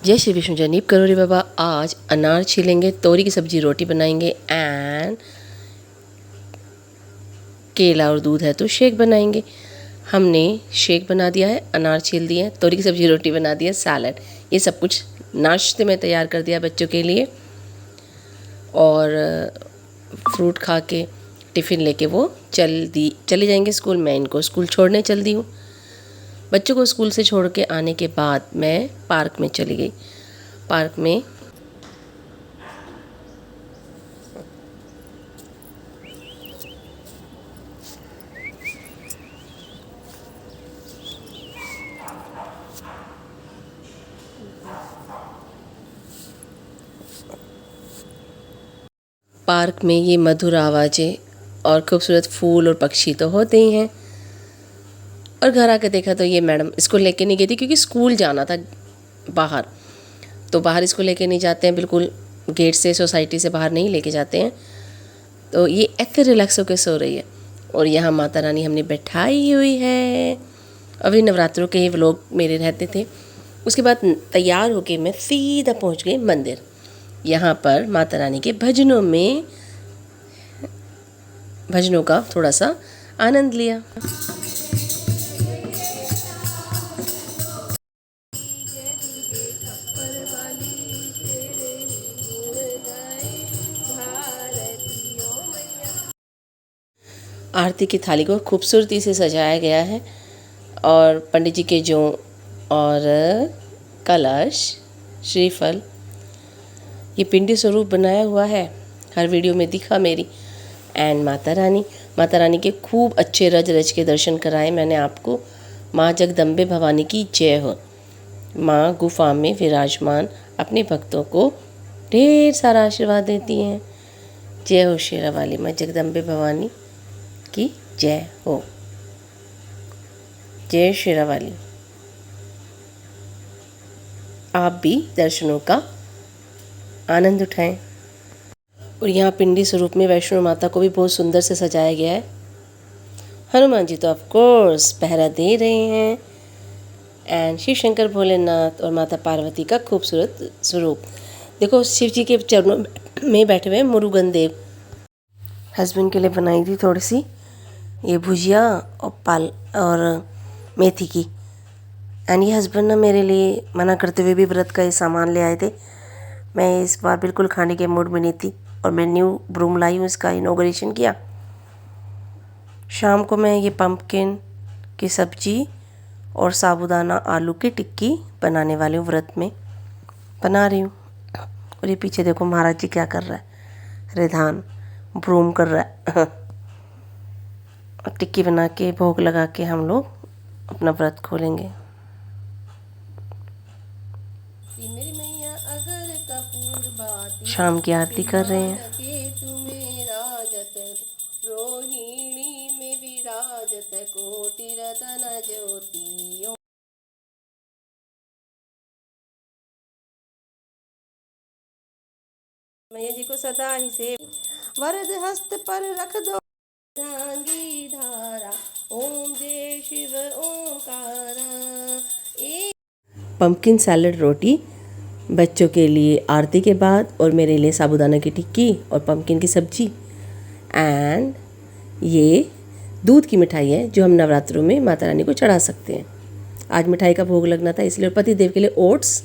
जय श्री विष्णु जय नीप करो रे बाबा। आज अनार छीलेंगे, तोरी की सब्जी, रोटी बनाएंगे एंड केला और दूध है तो शेक बनाएंगे। हमने शेक बना दिया है, अनार छील दिए हैं, तोरी की सब्जी, रोटी बना दी है, सैलड, ये सब कुछ नाश्ते में तैयार कर दिया बच्चों के लिए। और फ्रूट खा के टिफ़िन लेके वो चले जाएंगे स्कूल। मैं इनको स्कूल छोड़ने चल दी हूँ। बच्चों को स्कूल से छोड़ के आने के बाद मैं पार्क में चली गई। पार्क में ये मधुर आवाज़ें और खूबसूरत फूल और पक्षी तो होते ही हैं। और घर आकर देखा तो ये मैडम इसको लेके नहीं गई थी क्योंकि स्कूल जाना था बाहर। तो बाहर इसको लेके नहीं जाते हैं, बिल्कुल गेट से, सोसाइटी से बाहर नहीं लेके जाते हैं। तो ये ऐसे रिलैक्स होकर सो रही है। और यहाँ माता रानी हमने बैठाई हुई है। अभी नवरात्रों के व्लॉग मेरे रहते थे। उसके बाद तैयार होके मैं सीधा पहुँच गई मंदिर। यहाँ पर माता रानी के भजनों का थोड़ा सा आनंद लिया। आरती की थाली को खूबसूरती से सजाया गया है और पंडित जी के जौ और कलश, श्रीफल, ये पिंडी स्वरूप बनाया हुआ है, हर वीडियो में दिखा मेरी। एंड माता रानी के खूब अच्छे रज रज के दर्शन कराए मैंने आपको। माँ जगदम्बे भवानी की जय हो। माँ गुफा में विराजमान अपने भक्तों को ढेर सारा आशीर्वाद देती हैं। जय हो शेरा वाली माँ जगदम्बे भवानी की जय हो। जय शेरा वाली। आप भी दर्शनों का आनंद उठाएं। और यहाँ पिंडी स्वरूप में वैष्णो माता को भी बहुत सुंदर से सजाया गया है। हनुमान जी तो ऑफ कोर्स पहरा दे रहे हैं। एंड शिव शंकर भोलेनाथ और माता पार्वती का खूबसूरत स्वरूप। देखो शिव जी के चरणों में बैठे हुए मुरुगन देव। हस्बैंड के लिए बनाई थी थोड़ी सी ये भुजिया और मेथी की। एंड ये हस्बैंड ना मेरे लिए मना करते हुए भी व्रत का ये सामान ले आए थे। मैं इस बार बिल्कुल खाने के मूड में नहीं थी और मैं न्यू ब्रूम लाई हूँ, इसका इनॉग्रेशन किया। शाम को मैं ये पम्पकिन की सब्जी और साबूदाना आलू की टिक्की बनाने वाली हूँ, व्रत में बना रही हूँ। और ये पीछे देखो महाराज जी क्या कर रहा है, रिधान ब्रूम कर रहा है। और टिक्की बना के भोग लगा के हम लोग अपना व्रत खोलेंगे। शाम की आरती कर रहे हैं। रोहिणी में विराजत कोटि रतन ज्योति। मैया जी को सदा ही से वरद हस्त पर रख दो धांगी धारा। ओम जय शिव ओंकारा। पंपकिन सैलड रोटी बच्चों के लिए आरती के बाद, और मेरे लिए साबूदाना की टिक्की और पम्पकिन की सब्जी। एंड ये दूध की मिठाई है जो हम नवरात्रों में माता रानी को चढ़ा सकते हैं। आज मिठाई का भोग लगना था इसलिए। और पति देव के लिए ओट्स,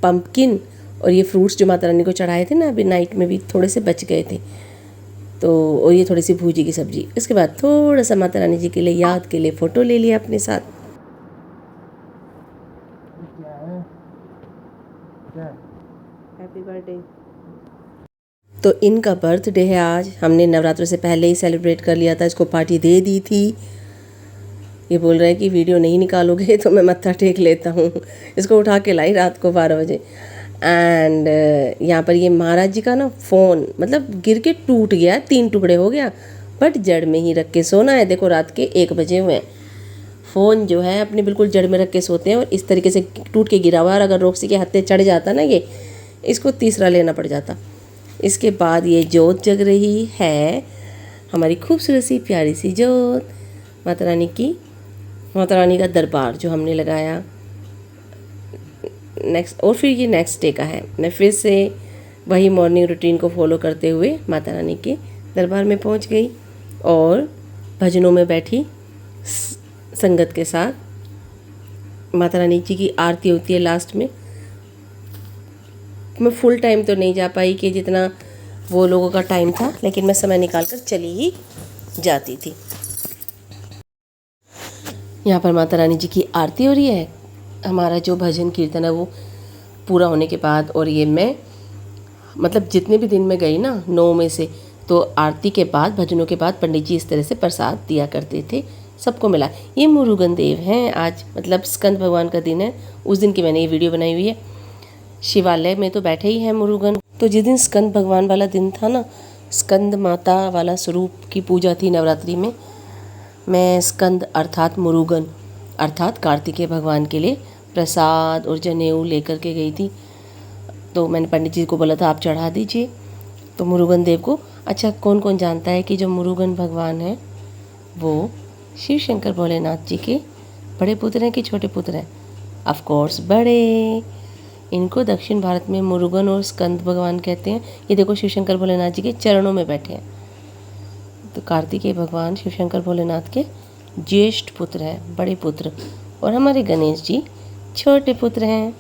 पम्पकिन और ये फ्रूट्स जो माता रानी को चढ़ाए थे ना, अभी नाइट में भी थोड़े से बच गए थे, तो और ये थोड़ी सी भूजी की सब्जी। इसके बाद थोड़ा सा माता रानी जी के लिए याद के लिए फ़ोटो ले लिया अपने साथ। Happy birthday. तो इनका बर्थडे है आज। हमने नवरात्रों से पहले ही सेलिब्रेट कर लिया था, इसको पार्टी दे दी थी। ये बोल रहे हैं कि वीडियो नहीं निकालोगे तो मैं मत्था टेक लेता हूँ। इसको उठा के लाई रात को 12 बजे। एंड यहाँ पर ये महाराज जी का ना फ़ोन मतलब गिर के टूट गया, 3 टुकड़े हो गया, बट जड़ में ही रख के सोना है। देखो रात के 1 बजे हुए हैं। फ़ोन जो है अपने बिल्कुल जड़ में रख के सोते हैं। और इस तरीके से टूट के गिरा हुआ है, और अगर रोक्सी के हत्थे चढ़ जाता ना ये, इसको तीसरा लेना पड़ जाता। इसके बाद ये जोत जग रही है, हमारी खूबसूरत सी प्यारी सी जोत, माता रानी का दरबार जो हमने लगाया। नेक्स्ट, और फिर ये नेक्स्ट डे का है। मैं फिर से वही मॉर्निंग रूटीन को फॉलो करते हुए माता रानी के दरबार में पहुंच गई और भजनों में बैठी संगत के साथ। माता रानी जी की आरती होती है लास्ट में। मैं फुल टाइम तो नहीं जा पाई कि जितना वो लोगों का टाइम था, लेकिन मैं समय निकाल कर चली ही जाती थी। यहाँ पर माता रानी जी की आरती हो रही है। हमारा जो भजन कीर्तन है वो पूरा होने के बाद, और ये मैं मतलब जितने भी दिन में गई ना 9 में से, तो आरती के बाद भजनों के बाद पंडित जी इस तरह से प्रसाद दिया करते थे, सबको मिला। ये मुरुगन देव हैं। आज मतलब स्कंद भगवान का दिन है, उस दिन की मैंने ये वीडियो बनाई हुई है। शिवालय में तो बैठे ही हैं मुरुगन। तो जिस दिन स्कंद भगवान वाला दिन था ना, स्कंद माता वाला स्वरूप की पूजा थी नवरात्रि में, मैं स्कंद अर्थात मुरुगन अर्थात कार्तिकेय भगवान के लिए प्रसाद और जनेऊ लेकर के गई थी। तो मैंने पंडित जी को बोला था आप चढ़ा दीजिए। तो मुरुगन देव को, अच्छा कौन कौन जानता है कि जो मुरुगन भगवान हैं वो शिव शंकर भोलेनाथ जी के बड़े पुत्र हैं कि छोटे पुत्र हैं? ऑफ कोर्स बड़े। इनको दक्षिण भारत में मुरुगन और स्कंद भगवान कहते हैं। ये देखो शिव शंकर भोलेनाथ जी के चरणों में बैठे हैं। तो कार्तिकेय भगवान शिव शंकर भोलेनाथ के ज्येष्ठ पुत्र हैं, बड़े पुत्र, और हमारे गणेश जी छोटे पुत्र हैं।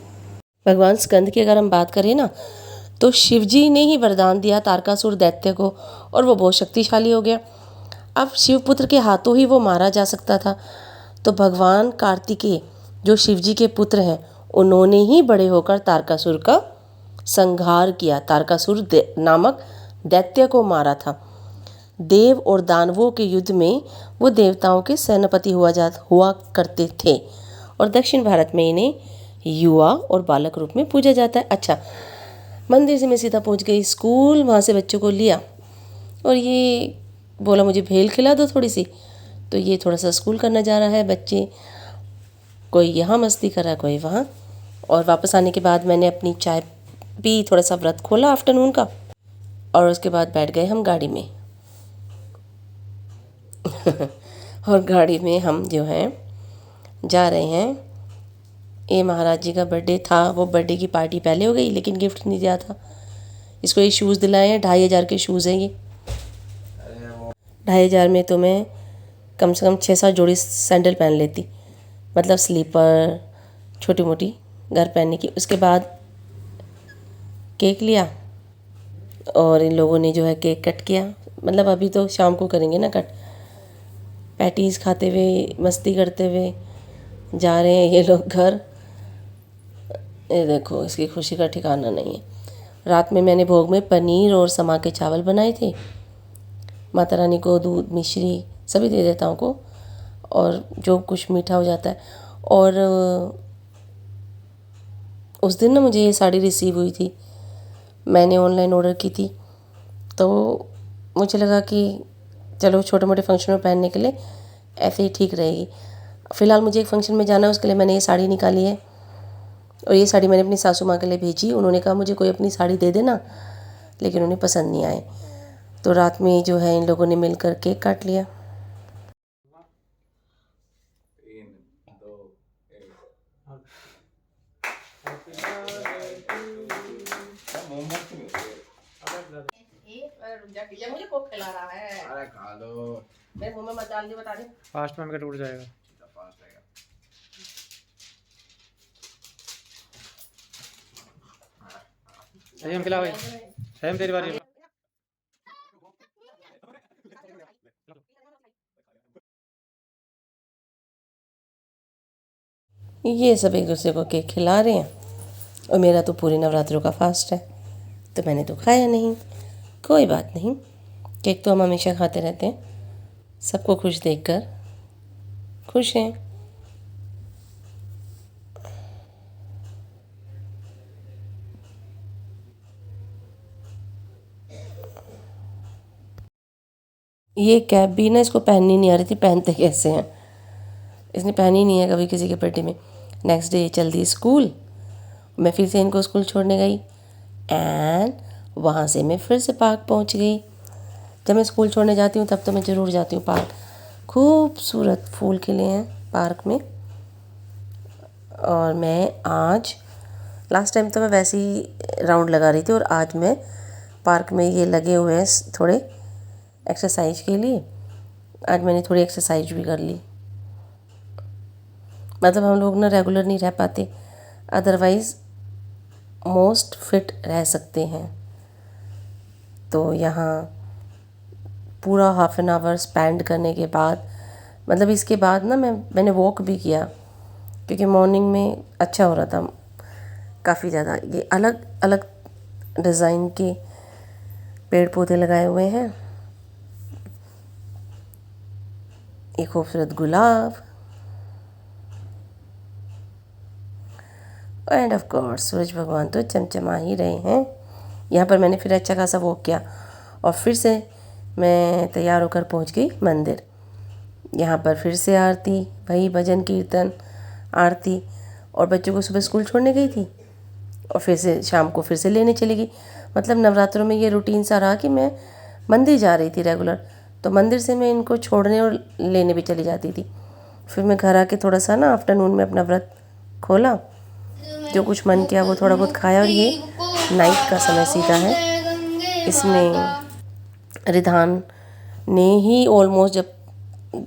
भगवान स्कंद की अगर हम बात करें ना, तो शिव जी ने ही वरदान दिया तारकासुर दैत्य को, और वो बहुत शक्तिशाली हो गया। अब शिवपुत्र के हाथों ही वो मारा जा सकता था। तो भगवान कार्तिकेय जो शिव जी के पुत्र हैं, उन्होंने ही बड़े होकर तारकासुर का संहार किया, तारकासुर नामक दैत्य को मारा था। देव और दानवों के युद्ध में वो देवताओं के सेनापति हुआ करते थे, और दक्षिण भारत में इन्हें युवा और बालक रूप में पूजा जाता है। अच्छा, मंदिर से मैं सीधा पहुंच गई स्कूल। वहाँ से बच्चों को लिया और ये बोला मुझे भेल खिला दो थोड़ी सी। तो ये थोड़ा सा स्कूल करने जा रहा है। बच्चे कोई यहाँ मस्ती कर रहा है, कोई वहाँ। और वापस आने के बाद मैंने अपनी चाय पी, थोड़ा सा व्रत खोला आफ्टरनून का, और उसके बाद बैठ गए हम गाड़ी में। और गाड़ी में हम जो हैं जा रहे हैं। ये महाराज जी का बर्थडे था, वो बर्थडे की पार्टी पहले हो गई, लेकिन गिफ्ट नहीं दिया था। इसको ये शूज़ दिलाए हैं, 2500 के शूज़ हैं ये। 2500 में तो मैं कम से कम 6-7 जोड़ी सैंडल पहन लेती, मतलब स्लीपर, छोटी मोटी घर पहनने की। उसके बाद केक लिया और इन लोगों ने जो है केक कट किया। मतलब अभी तो शाम को करेंगे ना कट। पैटीज़ खाते हुए मस्ती करते हुए जा रहे हैं ये लोग घर। ये देखो, इसकी खुशी का ठिकाना नहीं है। रात में मैंने भोग में पनीर और समा के चावल बनाए थे। माता रानी को दूध मिश्री सभी दे देवताओं को, और जो कुछ मीठा हो जाता है। और उस दिन ना मुझे ये साड़ी रिसीव हुई थी, मैंने ऑनलाइन ऑर्डर की थी। तो मुझे लगा कि चलो छोटे मोटे फंक्शन में पहनने के लिए ऐसे ही ठीक रहेगी। फ़िलहाल मुझे एक फंक्शन में जाना है, उसके लिए मैंने ये साड़ी निकाली है। और ये साड़ी मैंने अपनी सासू माँ के लिए भेजी। उन्होंने कहा मुझे कोई अपनी साड़ी दे देना, लेकिन उन्हें पसंद नहीं आए। तो रात में जो है इन लोगों ने मिलकर केक काट लिया। ये मुझे कोक खिला रहा है। अरे खा लो, मेरे मुंह में मत डाल दे, बता दे। फास्ट में टूट जाएगा। फास्ट रहेगा। सही हम खिला भाई, सही हम तेरी बारी। ये सब एक दूसरे को केक खिला रहे हैं, और मेरा तो पूरी नवरात्रों का फास्ट है, तो मैंने तो खाया नहीं। कोई बात नहीं, केक तो हम हमेशा खाते रहते हैं। सबको खुश देखकर खुश हैं। ये कैप भी ना इसको पहननी नहीं आ रही थी, पहनते कैसे हैं। इसने पहनी नहीं है कभी किसी के बर्थडे में। नेक्स्ट डे चल दी स्कूल। मैं फिर से इनको स्कूल छोड़ने गई, एंड वहाँ से मैं फिर से पार्क पहुँच गई। जब मैं स्कूल छोड़ने जाती हूँ तब तो मैं ज़रूर जाती हूँ पार्क। खूबसूरत फूल खिले हैं पार्क में, और मैं आज लास्ट टाइम तो मैं वैसे ही राउंड लगा रही थी, और आज मैं पार्क में ये लगे हुए हैं थोड़े एक्सरसाइज के लिए। आज मैंने थोड़ी एक्सरसाइज भी कर ली। मतलब हम लोग ना रेगुलर नहीं रह पाते, अदरवाइज़ मोस्ट फिट रह सकते हैं। तो यहाँ पूरा हाफ एन आवर स्पेंड करने के बाद, मतलब इसके बाद ना मैंने वॉक भी किया, क्योंकि मॉर्निंग में अच्छा हो रहा था काफ़ी ज़्यादा। ये अलग अलग डिज़ाइन के पेड़ पौधे लगाए हुए हैं। एक खूबसूरत गुलाब, एंड ऑफ कोर्स सूरज भगवान तो चमचमा ही रहे हैं। यहाँ पर मैंने फिर अच्छा खासा वॉक किया, और फिर से मैं तैयार होकर पहुँच गई मंदिर। यहाँ पर फिर से आरती, वही भजन कीर्तन आरती, और बच्चों को सुबह स्कूल छोड़ने गई थी, और फिर से शाम को फिर से लेने चली गई। मतलब नवरात्रों में ये रूटीन सा रहा कि मैं मंदिर जा रही थी रेगुलर, तो मंदिर से मैं इनको छोड़ने और लेने भी चली जाती थी। फिर मैं घर आके थोड़ा सा ना आफ्टरनून में अपना व्रत खोला, जो कुछ मन किया वो थोड़ा बहुत खाया। और ये नाइट का समय सीधा है, इसमें रिधान ने ही ऑलमोस्ट जब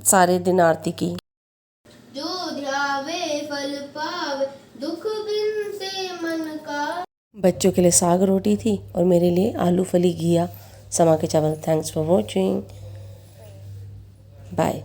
सारे दिन आरती की। जो ध्यावे फल पावे, दुख बिन से मन का। बच्चों के लिए साग रोटी थी, और मेरे लिए आलू फली घिया समा के चावल। Thanks for watching, bye.